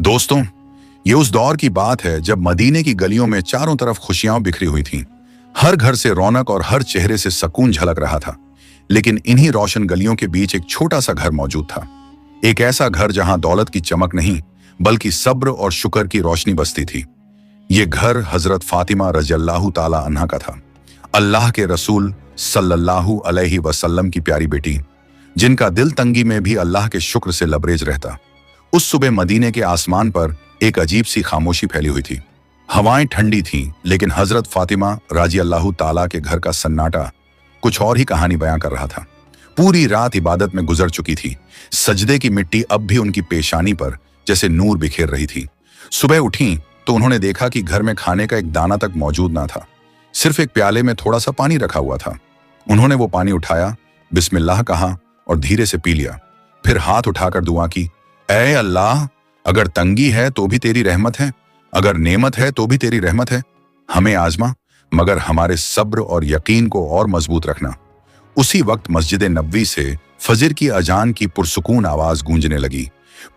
दोस्तों, ये उस दौर की बात है जब मदीने की गलियों में चारों तरफ खुशियां बिखरी हुई थीं। हर घर से रौनक और हर चेहरे से सुकून झलक रहा था। लेकिन इन्हीं रोशन गलियों के बीच एक छोटा सा घर मौजूद था। एक ऐसा घर जहां दौलत की चमक नहीं बल्कि सब्र और शुक्र की रोशनी बसती थी। ये घर हजरत फातिमा रज़ियल्लाहु ताला अन्हा का था, अल्लाह के रसूल सल्लल्लाहु अलैहि वसल्लम की प्यारी बेटी, जिनका दिल तंगी में भी अल्लाह के शुक्र से लबरेज रहता। उस सुबह मदीने के आसमान पर एक अजीब सी खामोशी फैली हुई थी। हवाएं ठंडी थीं, लेकिन हजरत फातिमा रज़ियल्लाहु ताला के घर का सन्नाटा कुछ और ही कहानी बयां कर रहा था। पूरी रात इबादत में गुजर चुकी थी। सजदे की मिट्टी अब भी उनकी पेशानी पर जैसे नूर बिखेर रही थी। सुबह उठी तो उन्होंने देखा कि घर में खाने का एक दाना तक मौजूद ना था। सिर्फ एक प्याले में थोड़ा सा पानी रखा हुआ था। उन्होंने वो पानी उठाया, बिस्मिल्लाह कहा और धीरे से पी लिया। फिर हाथ उठाकर दुआ की, ऐ अल्लाह, अगर तंगी है तो भी तेरी रहमत है, अगर नेमत है तो भी तेरी रहमत है। हमें आजमा, मगर हमारे सब्र और यकीन को और मजबूत रखना। उसी वक्त मस्जिद नबवी से फजर की अजान की पुरसुकून आवाज गूंजने लगी।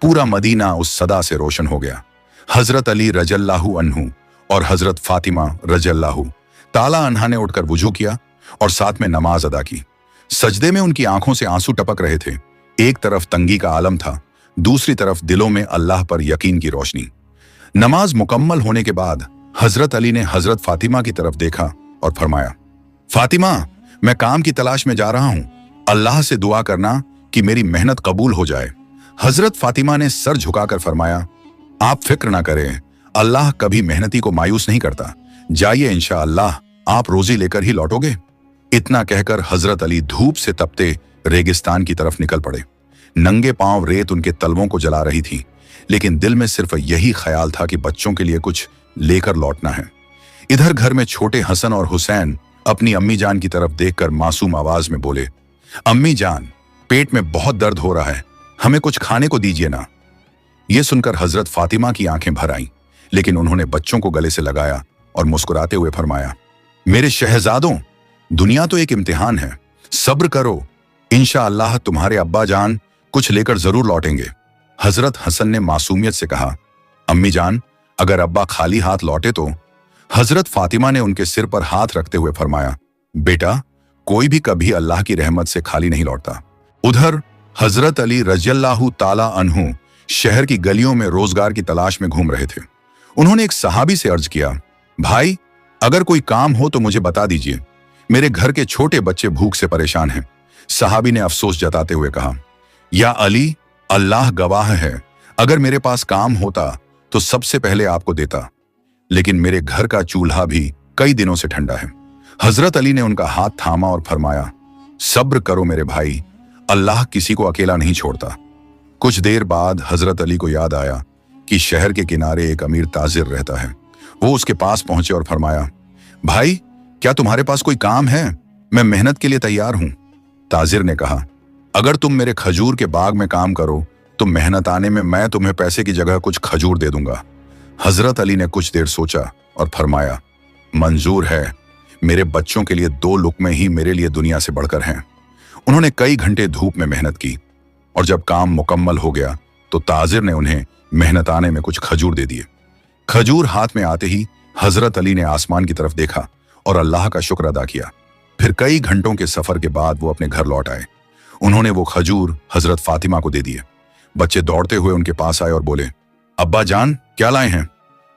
पूरा मदीना उस सदा से रोशन हो गया। हजरत अली रज़ियल्लाहु अन्हु और हजरत फातिमा रज़ियल्लाहु ताला अन्हा ने उठकर वुजू किया और साथ में नमाज अदा की। सजदे में उनकी आंखों से आंसू टपक रहे थे। एक तरफ तंगी का आलम था, दूसरी तरफ दिलों में अल्लाह पर यकीन की रोशनी। नमाज मुकम्मल होने के बाद हजरत अली ने हजरत फातिमा की तरफ देखा और फरमाया, फातिमा, मैं काम की तलाश में जा रहा हूं, अल्लाह से दुआ करना कि मेरी मेहनत कबूल हो जाए। हजरत फातिमा ने सर झुकाकर फरमाया, आप फिक्र ना करें, अल्लाह कभी मेहनती को मायूस नहीं करता। जाइए, इंशाअल्लाह आप रोजी लेकर ही लौटोगे। इतना कहकर हजरत अली धूप से तपते रेगिस्तान की तरफ निकल पड़े। नंगे पांव रेत उनके तलवों को जला रही थी, लेकिन दिल में सिर्फ यही ख्याल था कि बच्चों के लिए कुछ लेकर लौटना है। इधर घर में छोटे हसन और हुसैन अपनी अम्मी जान की तरफ देखकर मासूम आवाज में बोले, अम्मी जान, पेट में बहुत दर्द हो रहा है, हमें कुछ खाने को दीजिए ना। यह सुनकर हजरत फातिमा की आंखें भर आईं, लेकिन उन्होंने बच्चों को गले से लगाया और मुस्कुराते हुए फरमाया, मेरे शहजादों, दुनिया तो एक इम्तिहान है, सब्र करो, इंशाअल्लाह तुम्हारे अब्बा जान कुछ लेकर जरूर लौटेंगे। हजरत हसन ने मासूमियत से कहा, अम्मी जान, अगर अब्बा खाली हाथ लौटे तो? हजरत फातिमा ने उनके सिर पर हाथ रखते हुए फरमाया, बेटा, कोई भी कभी अल्लाह की रहमत से खाली नहीं लौटता। उधर हजरत अली रज़ियल्लाहु ताला अन्हु शहर की गलियों में रोजगार की तलाश में घूम रहे थे। उन्होंने एक सहाबी से अर्ज किया, भाई, अगर कोई काम हो तो मुझे बता दीजिए, मेरे घर के छोटे बच्चे भूख से परेशान हैं। सहाबी ने अफसोस जताते हुए कहा, या अली, अल्लाह गवाह है, अगर मेरे पास काम होता तो सबसे पहले आपको देता, लेकिन मेरे घर का चूल्हा भी कई दिनों से ठंडा है। हजरत अली ने उनका हाथ थामा और फरमाया, सब्र करो मेरे भाई, अल्लाह किसी को अकेला नहीं छोड़ता। कुछ देर बाद हजरत अली को याद आया कि शहर के किनारे एक अमीर ताजिर रहता है। वो उसके पास पहुंचे और फरमाया, भाई, क्या तुम्हारे पास कोई काम है? मैं मेहनत के लिए तैयार हूं। ताजिर ने कहा, अगर तुम मेरे खजूर के बाग में काम करो तो मेहनत आने में मैं तुम्हें पैसे की जगह कुछ खजूर दे दूंगा। हजरत अली ने कुछ देर सोचा और फरमाया, मंजूर है, मेरे बच्चों के लिए 2 लुक़्मे ही मेरे लिए दुनिया से बढ़कर हैं। उन्होंने कई घंटे धूप में मेहनत की और जब काम मुकम्मल हो गया तो ताजिर ने उन्हें मेहनत आने में कुछ खजूर दे दिए। खजूर हाथ में आते ही हजरत अली ने आसमान की तरफ देखा और अल्लाह का शुक्र अदा किया। फिर कई घंटों के सफर के बाद वो अपने घर लौट आए। उन्होंने वो खजूर हजरत फातिमा को दे दिए। बच्चे दौड़ते हुए उनके पास आए और बोले, अब्बा जान, क्या लाए हैं?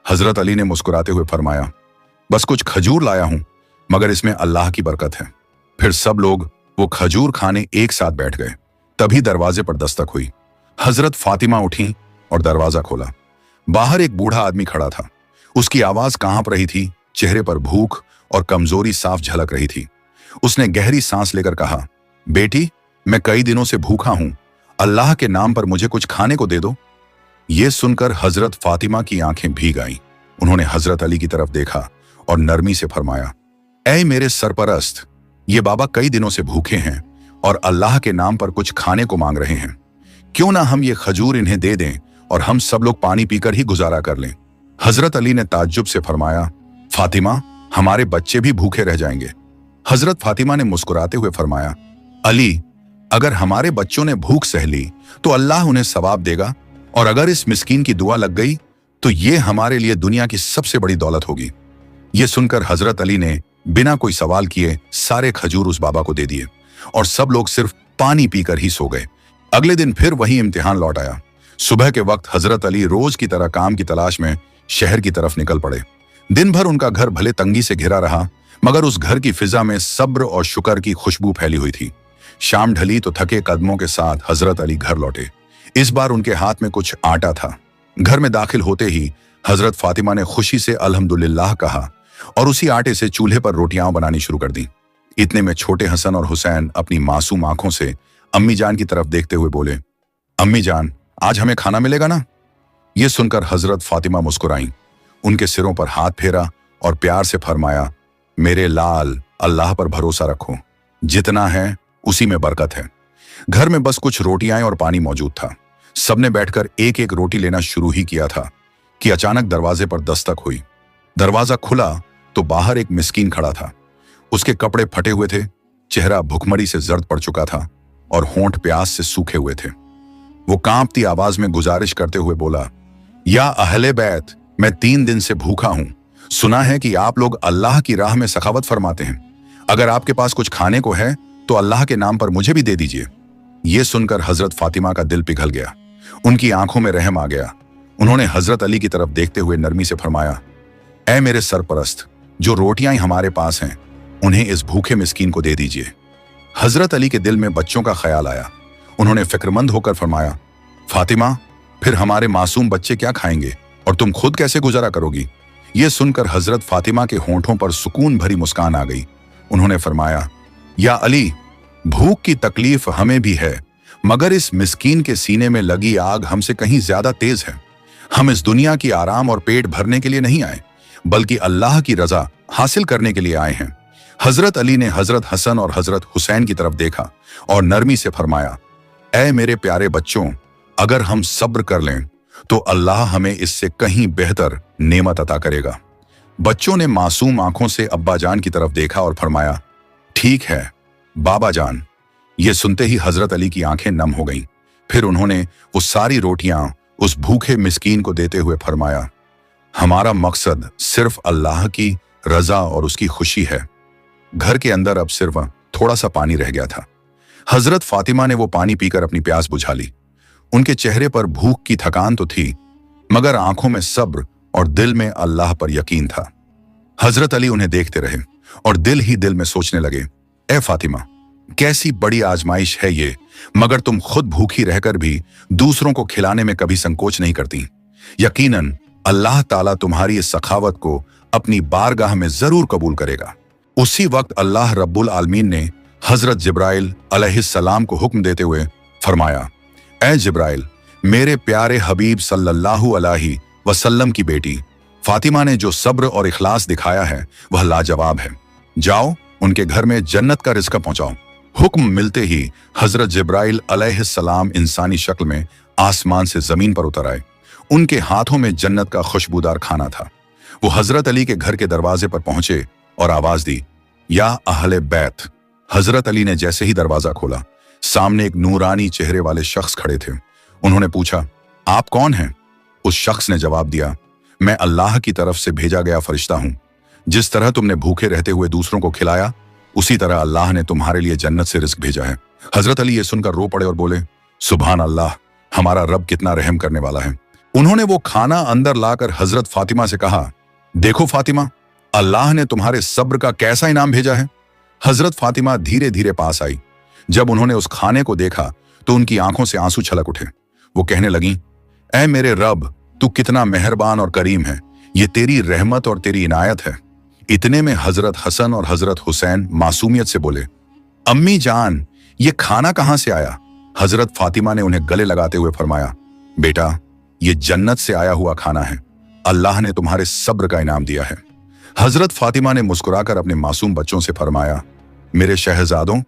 हजरत अली ने मुस्कुराते हुए फरमाया, बस कुछ खजूर लाया हूं, मगर इसमें अल्लाह की बरकत है। फिर सब लोग वो खजूर खाने एक साथ बैठ गए। तभी दरवाजे पर दस्तक हुई। हजरत फातिमा उठी और दरवाजा खोला। बाहर एक बूढ़ा आदमी खड़ा था। उसकी आवाज कांप रही थी, चेहरे पर भूख और कमजोरी साफ झलक रही थी। उसने गहरी सांस लेकर कहा, बेटी, मैं कई दिनों से भूखा हूं, अल्लाह के नाम पर मुझे कुछ खाने को दे दो। यह सुनकर हजरत फातिमा की आंखें भीग आईं। उन्होंने हजरत अली की तरफ देखा और नरमी से फरमाया, ऐ मेरे सरपरस्त, ये बाबा कई दिनों से भूखे हैं और अल्लाह के नाम पर कुछ खाने को मांग रहे हैं। क्यों ना हम ये खजूर इन्हें दे दें और हम सब लोग पानी पीकर ही गुजारा कर लें। हजरत अली ने ताज्जुब से फरमाया, फातिमा, हमारे बच्चे भी भूखे रह जाएंगे। हजरत फातिमा ने मुस्कुराते हुए फरमाया, अली, अगर हमारे बच्चों ने भूख सह ली तो अल्लाह उन्हें सवाब देगा, और अगर इस मिस्कीन की दुआ लग गई तो ये हमारे लिए दुनिया की सबसे बड़ी दौलत होगी। ये सुनकर हजरत अली ने बिना कोई सवाल किए सारे खजूर उस बाबा को दे दिए और सब लोग सिर्फ पानी पीकर ही सो गए। अगले दिन फिर वही इम्तिहान लौट आया। सुबह के वक्त हजरत अली रोज की तरह काम की तलाश में शहर की तरफ निकल पड़े। दिन भर उनका घर भले तंगी से घिरा रहा, मगर उस घर की फिजा में सब्र और शुक्र की खुशबू फैली हुई थी। शाम ढली तो थके कदमों के साथ हजरत अली घर लौटे। इस बार उनके हाथ में कुछ आटा था। घर में दाखिल होते ही हजरत फातिमा ने खुशी से अल्हम्दुलिल्लाह कहा और उसी आटे से चूल्हे पर रोटियां बनानी शुरू कर दी। इतने में छोटे हसन और हुसैन अपनी मासूम आंखों से अम्मी जान की तरफ देखते हुए बोले, अम्मी जान, आज हमें खाना मिलेगा ना? ये सुनकर हजरत फातिमा मुस्कुराईं, उनके सिरों पर हाथ फेरा और प्यार से फरमाया, मेरे लाल, अल्लाह पर भरोसा रखो, जितना है उसी में बरकत है। घर में बस कुछ रोटियां और पानी मौजूद था। सबने बैठकर एक एक रोटी लेना शुरू ही किया था कि अचानक दरवाजे पर दस्तक हुई। दरवाजा खुला तो बाहर एक मिस्कीन खड़ा था। उसके कपड़े फटे हुए थे, चेहरा भुखमरी से जर्द पड़ चुका था और होंठ प्यास से सूखे हुए थे। वो कांपती आवाज में गुजारिश करते हुए बोला, या अहले बैत, मैं 3 दिन से भूखा हूं। सुना है कि आप लोग अल्लाह की राह में सखावत फरमाते हैं। अगर आपके पास कुछ खाने को है तो अल्लाह के नाम पर मुझे भी दे दीजिए। ये सुनकर हजरत फातिमा का दिल पिघल गया। उनकी आंखों में रहम आ गया। उन्होंने हजरत अली की तरफ देखते हुए नरमी से फरमाया, ऐ मेरे सरपरस्त, जो रोटियां हमारे पास हैं उन्हें इस भूखे मिस्कीन को दे दीजिए। हजरत अली के दिल में बच्चों का ख्याल आया। उन्होंने फिक्रमंद होकर फरमाया, फातिमा, फिर हमारे मासूम बच्चे क्या खाएंगे और तुम खुद कैसे गुजारा करोगी? ये सुनकर हजरत फातिमा के होंठों पर सुकून भरी मुस्कान आ गई। उन्होंने फरमाया, या अली, भूख की तकलीफ हमें भी है, मगर इस मिस्कीन के सीने में लगी आग हमसे कहीं ज्यादा तेज है। हम इस दुनिया की आराम और पेट भरने के लिए नहीं आए, बल्कि अल्लाह की रजा हासिल करने के लिए आए हैं। हजरत अली ने हजरत हसन और हजरत हुसैन की तरफ देखा और नरमी से फरमाया, ऐ मेरे प्यारे बच्चों, अगर हम सब्र कर लें तो अल्लाह हमें इससे कहीं बेहतर नेमत अता करेगा। बच्चों ने मासूम आंखों से अब्बा जान की तरफ देखा और फरमाया, ठीक है बाबा जान। ये सुनते ही हजरत अली की आंखें नम हो गईं। फिर उन्होंने वो सारी रोटियां उस भूखे मिस्कीन को देते हुए फरमाया, हमारा मकसद सिर्फ अल्लाह की रजा और उसकी खुशी है। घर के अंदर अब सिर्फ थोड़ा सा पानी रह गया था। हजरत फातिमा ने वो पानी पीकर अपनी प्यास बुझा ली। उनके चेहरे पर भूख की थकान तो थी, मगर आंखों में सब्र और दिल में अल्लाह पर यकीन था। हजरत अली उन्हें देखते रहे और दिल ही दिल में सोचने लगे, ए फातिमा, कैसी बड़ी आजमाइश है ये, मगर तुम खुद भूखी रहकर भी दूसरों को खिलाने में कभी संकोच नहीं करती। यकीनन अल्लाह ताला तुम्हारी इस सखावत को अपनी बारगाह में जरूर कबूल करेगा। उसी वक्त अल्लाह रब्बुल आलमीन ने हजरत जिब्राइल अलैहिस्सलाम को हुक्म देते हुए फरमाया, ऐ जिब्राइल, मेरे प्यारे हबीब सल्लल्लाहु अलैहि वसल्लम की बेटी फातिमा ने जो सब्र और इखलास दिखाया है वह लाजवाब है। जाओ उनके घर में जन्नत का रिज़्क पहुंचाओ। हुक्म मिलते ही हजरत जिब्राइल अलैहिस्सलाम इंसानी शक्ल में आसमान से जमीन पर उतर आए। उनके हाथों में जन्नत का खुशबूदार खाना था। वो हजरत अली के घर के दरवाजे पर पहुंचे और आवाज दी, या अहले बैत। हजरत अली ने जैसे ही दरवाजा खोला, सामने एक नूरानी चेहरे वाले शख्स खड़े थे। उन्होंने पूछा, आप कौन हैं? उस शख्स ने जवाब दिया, मैं अल्लाह की तरफ से भेजा गया फरिश्ता हूं। जिस तरह तुमने भूखे रहते हुए दूसरों को खिलाया, उसी तरह अल्लाह ने तुम्हारे लिए जन्नत से रिज़्क भेजा है। हजरत अली ये सुनकर रो पड़े और बोले, सुभान अल्लाह, हमारा रब कितना रहम करने वाला है। उन्होंने वो खाना अंदर लाकर हजरत फातिमा से कहा, देखो फातिमा, अल्लाह ने तुम्हारे सब्र का कैसा इनाम भेजा है। हजरत फातिमा धीरे धीरे पास आई। जब उन्होंने उस खाने को देखा तो उनकी आंखों से आंसू छलक उठे। वो कहने लगी, ऐ मेरे रब, तू कितना मेहरबान और करीम है, ये तेरी रहमत और तेरी इनायत है। इतने में हजरत हसन और हजरत हुसैन मासूमियत से बोले, अम्मी जान, ये खाना कहां से आया? हजरत फातिमा ने उन्हें गले लगाते हुए फरमाया, बेटा, ये जन्नत से आया हुआ खाना है। अल्लाह ने तुम्हारे सब्र का इनाम दिया है। हजरत फातिमा ने मुस्कुराकर अपने मासूम बच्चों से फरमाया, मेरे शहजादों,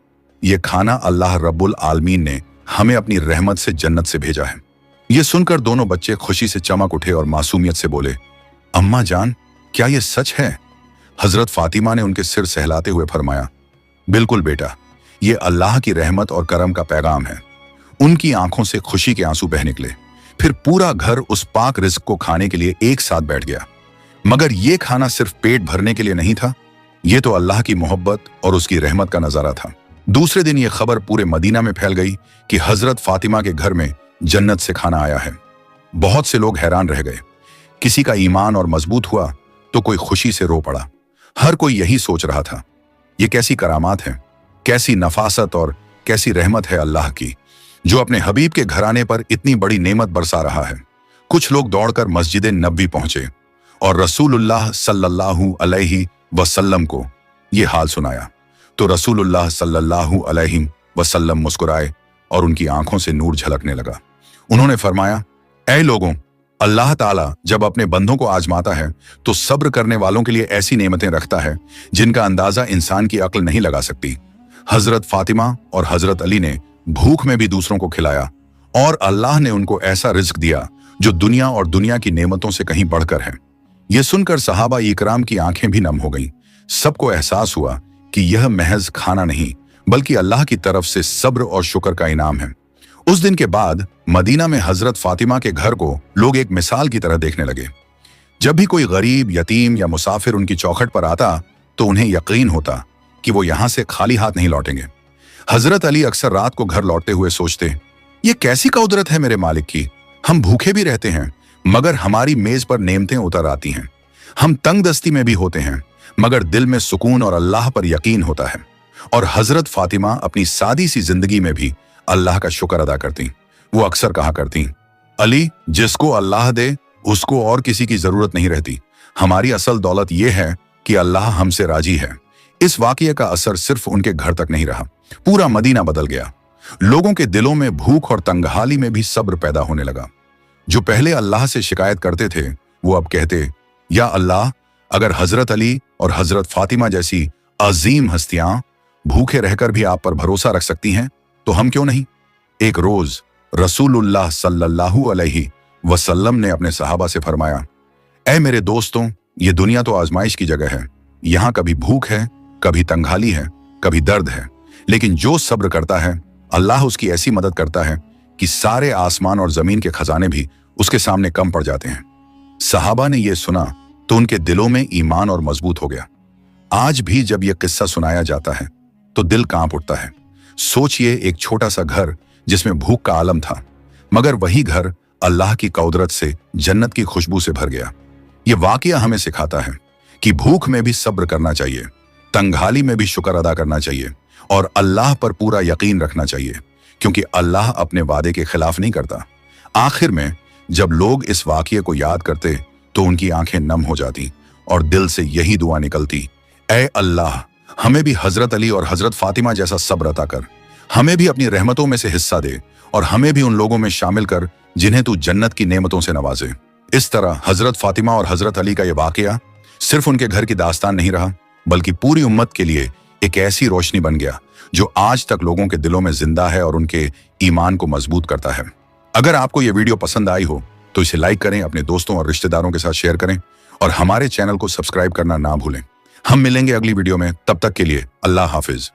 ये खाना अल्लाह रब्बुल आलमीन ने हमें अपनी रहमत से जन्नत से भेजा है। ये सुनकर दोनों बच्चे खुशी से चमक उठे और मासूमियत से बोले, अम्मा जान, क्या ये सच है? हजरत फातिमा ने उनके सिर सहलाते हुए फरमाया, बिल्कुल बेटा, ये अल्लाह की रहमत और करम का पैगाम है। उनकी आंखों से खुशी के आंसू बह निकले। फिर पूरा घर उस पाक रिज़्क को खाने के लिए एक साथ बैठ गया। मगर ये खाना सिर्फ पेट भरने के लिए नहीं था, ये तो अल्लाह की मोहब्बत और उसकी रहमत का नजारा था। दूसरे दिन ये खबर पूरे मदीना में फैल गई कि हजरत फातिमा के घर में जन्नत से खाना आया है। बहुत से लोग हैरान रह गए। किसी का ईमान और मजबूत हुआ तो कोई खुशी से रो पड़ा। हर कोई यही सोच रहा था, ये कैसी करामात है, कैसी नफासत और कैसी रहमत है अल्लाह की, जो अपने हबीब के घराने पर इतनी बड़ी नेमत बरसा रहा है। कुछ लोग दौड़कर मस्जिद नबी पहुंचे और रसूलुल्लाह सल्लल्लाहु अलैहि वसल्लम को ये हाल सुनाया तो रसूलुल्लाह सल्लल्लाहु अलैहि वसल्लम मुस्कुराए और उनकी आंखों से नूर झलकने लगा। उन्होंने फरमाया, ऐ लोगों, अल्लाह ताला जब अपने बंदों को आजमाता है तो सब्र करने वालों के लिए ऐसी नेमतें रखता है जिनका अंदाजा इंसान की अक्ल नहीं लगा सकती। हजरत फातिमा और हजरत अली ने भूख में भी दूसरों को खिलाया और अल्लाह ने उनको ऐसा रिज्क दिया जो दुनिया और दुनिया की नेमतों से कहीं बढ़कर है। यह सुनकर सहाबा इकराम की आंखें भी नम हो गईं। सबको एहसास हुआ कि यह महज खाना नहीं बल्कि अल्लाह की तरफ से सब्र और शुक्र का इनाम है। उस दिन के बाद मदीना में हजरत फातिमा के घर को लोग एक मिसाल की तरह देखने लगे। जब भी कोई गरीब, यतीम या मुसाफिर उनकी चौखट पर आता तो उन्हें यकीन होता कि वो यहां से खाली हाथ नहीं लौटेंगे। हजरत अली अक्सर रात को घर लौटते हुए सोचते, ये कैसी कुदरत है मेरे मालिक की, हम भूखे भी रहते हैं मगर हमारी मेज पर नेमतें उतर आती हैं। हम तंगदस्ती में भी होते हैं मगर दिल में सुकून और अल्लाह पर यकीन होता है। और हजरत फातिमा अपनी सादी सी जिंदगी में भी अल्लाह का शुक्र अदा करती। वो अक्सर कहा करती, अली, जिसको अल्लाह दे उसको और किसी की जरूरत नहीं रहती। हमारी असल दौलत यह है कि अल्लाह हमसे राजी है। इस वाकये का असर सिर्फ उनके घर तक नहीं रहा, पूरा मदीना बदल गया। लोगों के दिलों में भूख और तंगहाली में भी सब्र पैदा होने लगा। जो पहले अल्लाह से शिकायत करते थे वो अब कहते, या अल्लाह, अगर हजरत अली और हजरत फातिमा जैसी अजीम हस्तियां भूखे रहकर भी आप पर भरोसा रख सकती हैं तो हम क्यों नहीं। एक रोज रसूलुल्लाह सल्लल्लाहु अलैहि वसल्लम ने अपने सहाबा से फरमाया, ऐ मेरे दोस्तों, ये दुनिया तो आजमाइश की जगह है। यहाँ कभी भूख है, कभी तंगहाली है, कभी दर्द है, लेकिन जो सब्र करता है अल्लाह उसकी ऐसी मदद करता है कि सारे आसमान और जमीन के खजाने भी उसके सामने कम पड़ जाते हैं। सहाबा ने यह सुना तो उनके दिलों में ईमान और मजबूत हो गया। आज भी जब यह किस्सा सुनाया जाता है तो दिल कांप उठता है। सोचिए, एक छोटा सा घर जिसमें भूख का आलम था, मगर वही घर अल्लाह की कुदरत से जन्नत की खुशबू से भर गया। यह वाकया हमें सिखाता है कि भूख में भी सब्र करना चाहिए, तंगहाली में भी शुक्र अदा करना चाहिए और अल्लाह पर पूरा यकीन रखना चाहिए, क्योंकि अल्लाह अपने वादे के खिलाफ नहीं करता। आखिर में जब लोग इस वाकये को याद करते तो उनकी आंखें नम हो जाती और दिल से यही दुआ निकलती, ऐ अल्लाह, हमें भी हजरत अली और हजरत फातिमा जैसा सब्र अता कर, हमें भी अपनी रहमतों में से हिस्सा दे और हमें भी उन लोगों में शामिल कर जिन्हें तू जन्नत की नेमतों से नवाजे। इस तरह हजरत फातिमा और हजरत अली का यह वाकया सिर्फ उनके घर की दास्तान नहीं रहा, बल्कि पूरी उम्मत के लिए एक ऐसी रोशनी बन गया जो आज तक लोगों के दिलों में जिंदा है और उनके ईमान को मजबूत करता है। अगर आपको यह वीडियो पसंद आई हो तो इसे लाइक करें, अपने दोस्तों और रिश्तेदारों के साथ शेयर करें और हमारे चैनल को सब्सक्राइब करना ना भूलें। हम मिलेंगे अगली वीडियो में, तब तक के लिए अल्लाह हाफिज।